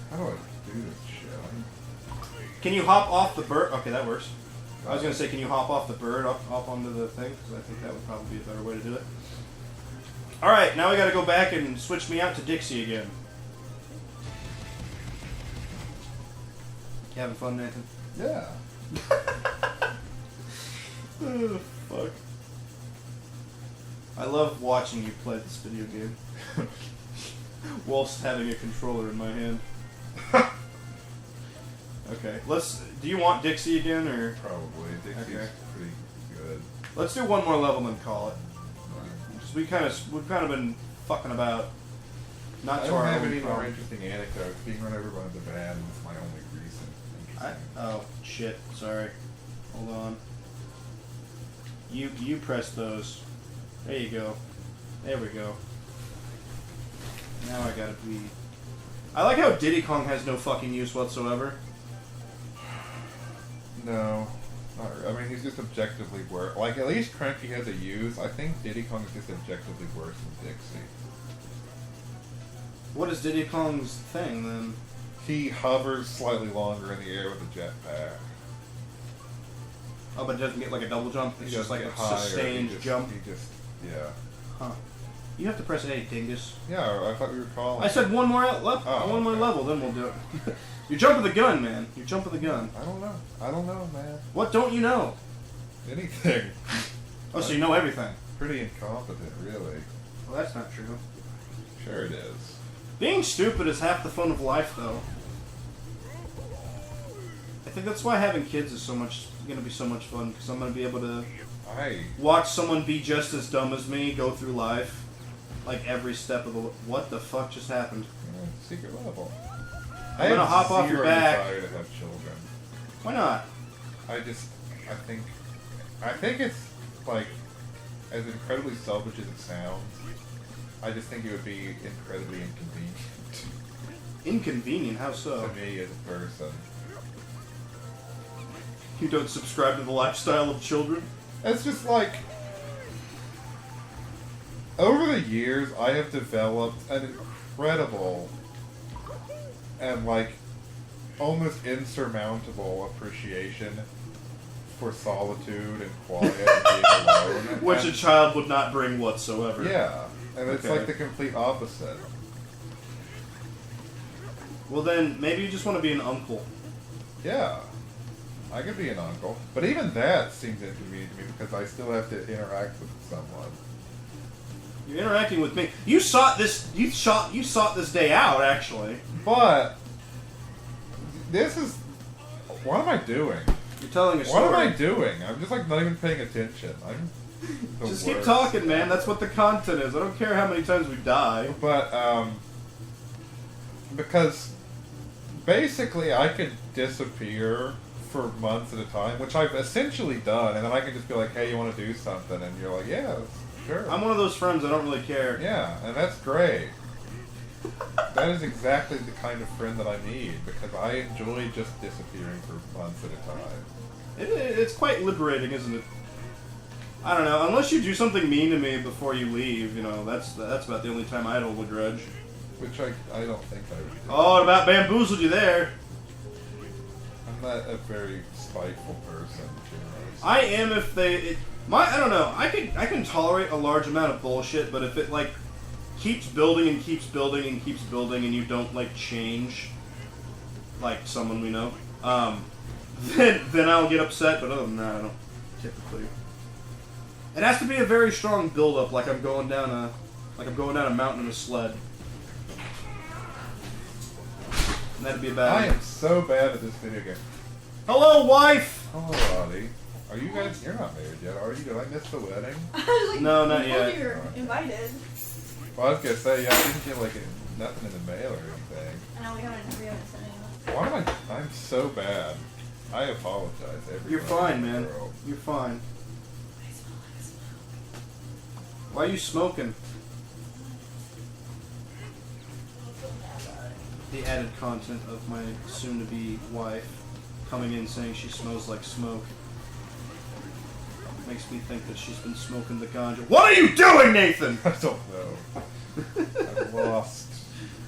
How do I do this shit? Can you hop off the bird? Okay, that works. I was going to say, can you hop off the bird up onto the thing? Because I think that would probably be a better way to do it. Alright, now we got to go back and switch me out to Dixie again. You having fun, Nathan? Yeah. Oh, fuck. I love watching you play this video game. Whilst having a controller in my hand. Okay, do you want Dixie again, or? Probably. Dixie's pretty good. Let's do one more level and call it. Because we've kind of been fucking about. Not I to don't our have own any more problem. interesting anecdotes. Being run over by the van is my only recent Oh, shit. Sorry. Hold on. You press those. There you go. There we go. Now I gotta be... I like how Diddy Kong has no fucking use whatsoever. No. Not really. I mean, he's just objectively worse. Like, at least Cranky has a use. I think Diddy Kong is just objectively worse than Dixie. What is Diddy Kong's thing, then? He hovers slightly longer in the air with a jetpack. Oh, but it doesn't get like a double jump? It's He just like doesn't a get higher. sustained jump? He just, yeah. Huh. You have to press A, dingus. Yeah, I thought we were calling. I said one more one more okay. level, then we'll do it. You're jumping the gun, man. You're jumping the gun. I don't know. I don't know, man. What don't you know? Anything. Oh, so you know everything. Pretty incompetent, really. Well, that's not true. Sure it is. Being stupid is half the fun of life, though. I think that's why having kids is gonna be so much fun, because I'm gonna be able to watch someone be just as dumb as me go through life, like every step of the. What the fuck just happened? Secret level. I'm gonna hop off your back. Desire to have children. Why not? I think it's like as incredibly selfish as it sounds. I just think it would be incredibly inconvenient. Inconvenient? How so? To me as a person. You don't subscribe to the lifestyle of children? It's just like, over the years, I have developed an incredible and like almost insurmountable appreciation for solitude and quiet and being alone. Which a child would not bring whatsoever. Yeah, and it's Okay. like the complete opposite. Well then, maybe you just want to be an uncle. Yeah. I could be an uncle, but even that seems inconvenient to me because I still have to interact with someone. You're interacting with me. You sought this. You sought this day out, actually. But this is. What am I doing? You're telling a story. What am I doing? I'm just like not even paying attention. I'm the Just worst. keep talking, man. That's what the content is. I don't care how many times we die. But because basically I could disappear for months at a time, which I've essentially done, and then I can just be like, hey, you want to do something? And you're like, yeah, sure. I'm one of those friends I don't really care. Yeah, and that's great. That is exactly the kind of friend that I need, because I enjoy just disappearing for months at a time. It's quite liberating, isn't it? I don't know. Unless you do something mean to me before you leave, you know, that's about the only time I'd hold a grudge. Which I don't think I would do. Oh, it about bamboozled you there. I'm not a very spiteful person, generally. I am if they... I don't know. I can tolerate a large amount of bullshit, but if it, like, keeps building and keeps building and keeps building and you don't, like, change, like someone we know, then I'll get upset, but other than that, I don't typically. It has to be a very strong build-up, like I'm going down a mountain in a sled. And that'd be a bad. I am so bad at this video game. Hello, wife! Hello, Audie. Are you guys... You're not married yet, are you? Did I miss the wedding? I was like, No, not you yet. told me you're invited. Well, I was gonna say, yeah, I didn't get, like, nothing in the mail or anything. I know we haven't sent anyone. Why am I'm so bad. I apologize, everybody. You're fine, in the man. world. You're fine. I smell like smoke. Why are you smoking? The added content of my soon-to-be wife coming in saying she smells like smoke makes me think that she's been smoking the ganja. What are you doing, Nathan? I don't know. I've lost.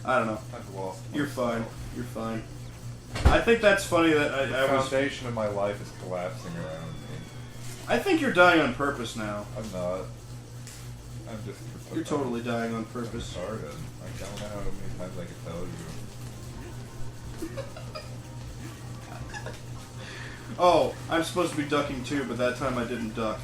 I don't know. I've lost. You're myself. fine. You're fine. I think that's funny that The I was. foundation of my life is collapsing around me. I think you're dying on purpose now. I'm not. I'm just. You're totally dying on purpose. I'm retarded. I don't know how many times I can tell you. Oh, I'm supposed to be ducking too, but that time I didn't duck.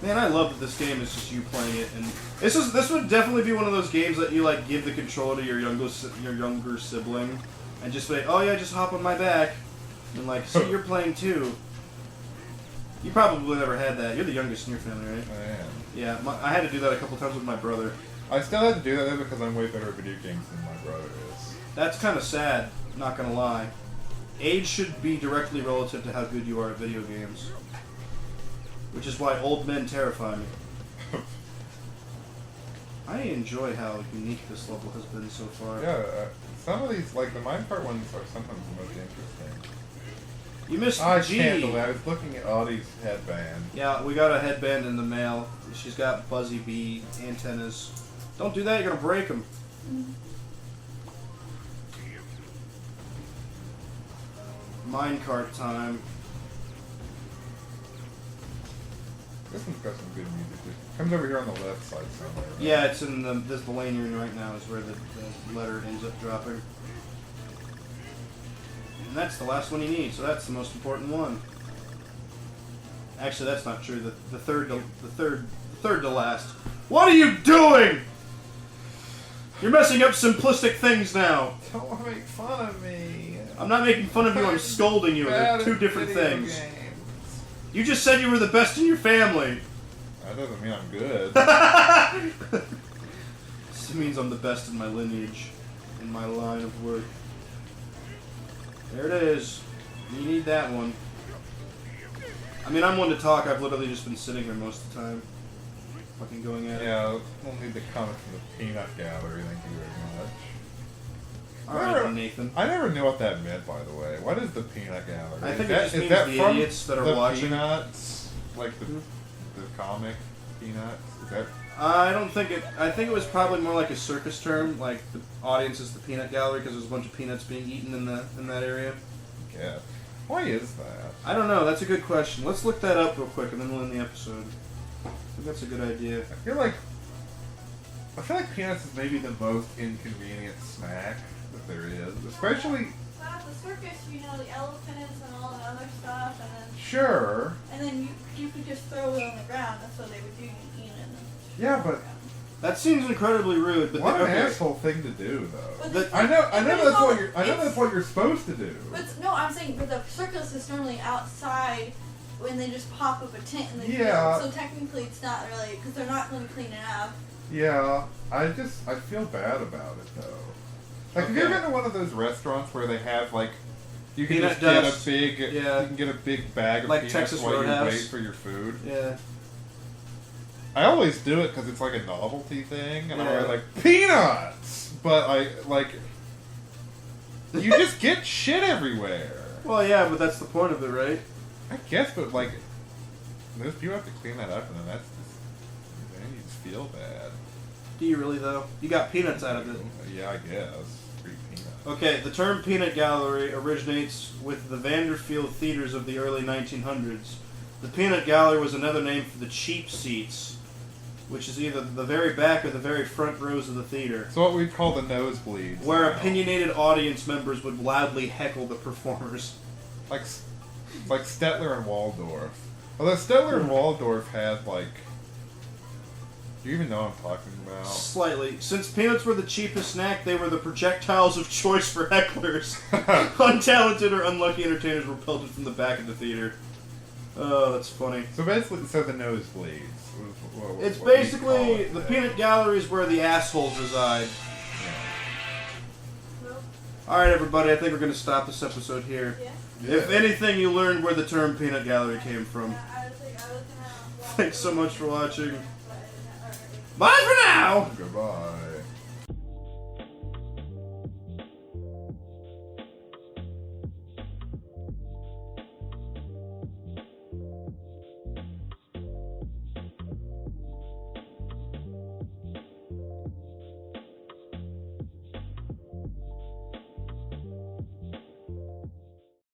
Man, I love that this game is just you playing it, and this would definitely be one of those games that you like give the controller to your younger sibling, and just say, oh yeah, just hop on my back, and like, see, you're playing too. You probably never had that. You're the youngest in your family, right? I am. Yeah, I had to do that a couple times with my brother. I still had to do that though because I'm way better at video games than my brother is. That's kind of sad, not gonna lie. age should be directly relative to how good you are at video games. Which is why old men terrify me. I enjoy how unique this level has been so far. Yeah, some of these, like the minecart ones, are sometimes the most interesting. You missed I G. can't believe I was looking at Audie's headband. Yeah, we got a headband in the mail. She's got Buzzy Bee antennas. Don't do that, you're gonna break them. Minecart time. This one's got some good music. It comes over here on the left side somewhere. Right? Yeah, it's in the lane you're in right now is where the letter ends up dropping. And that's the last one you need, so that's the most important one. Actually, that's not true. The third to last. What are you doing? You're messing up simplistic things now. Don't make fun of me. I'm not making fun of you. I'm scolding you. They're two different things. You just said you were the best in your family. That doesn't mean I'm good. This means I'm the best in my lineage, in my line of work. There it is. You need that one. I mean, I'm one to talk. I've literally just been sitting here most of the time. Fucking going at it. Yeah, we'll need the comment from the peanut gallery. Thank you very much. Alright, Nathan. I never knew what that meant, by the way. What is the peanut gallery? I think is it just is means that the from idiots that are the watching. Peanuts? Like the comic Peanuts? Is that... I don't think it... I think it was probably more like a circus term. Like, the audience is the peanut gallery because there's a bunch of peanuts being eaten in that area. Yeah. Why is that? I don't know. That's a good question. Let's look that up real quick and then we'll end the episode. I think that's a good idea. I feel like peanuts is maybe the most inconvenient snack that there is. Especially... Well, at the circus, you know, the elephants and all the other stuff, and then... Sure. And then you could just throw it on the ground. That's what they would do. You eat it. Yeah, but... That seems incredibly rude, but What an asshole thing to do, though. But I know that's what you're supposed to do. But no, I'm saying, but the circus is normally outside when they just pop up a tent in the Yeah. field. So technically, it's not really because they're not going to clean it up. Yeah, I feel bad about it though. Like, have you ever been to one of those restaurants where they have like, you can Peanut just dust. get a big, Yeah. you can get a big bag of Like peanuts Texas while Roadhouse. you wait for your food. Yeah. I always do it because it's like a novelty thing, and Yeah. I'm always like peanuts, but you just get shit everywhere. Well, yeah, but that's the point of it, right? I guess, but like, those people have to clean that up, and then that's just, then you just feel bad. Do you really, though? You got peanuts out of it. Yeah, I guess. Free peanuts. Okay, the term peanut gallery originates with the Vanderfield theaters of the early 1900s. The peanut gallery was another name for the cheap seats, which is either the very back or the very front rows of the theater, So what we'd call the nosebleeds. where now. opinionated audience members would loudly heckle the performers. Like Stettler and Waldorf. Although Stettler and Waldorf had like... Do you even know what I'm talking about? Slightly. Since peanuts were the cheapest snack, they were the projectiles of choice for hecklers. Untalented or unlucky entertainers were pelted from the back of the theater. Oh, that's funny. So basically, the nosebleeds. It's what do you basically call it the then? peanut gallery is where the assholes reside. Nope. Alright, everybody, I think we're going to stop this episode here. Yeah. Yeah. If anything, you learned where the term peanut gallery came from. Yeah, I was gonna Thanks so much for watching. but I didn't- Bye for now! Goodbye.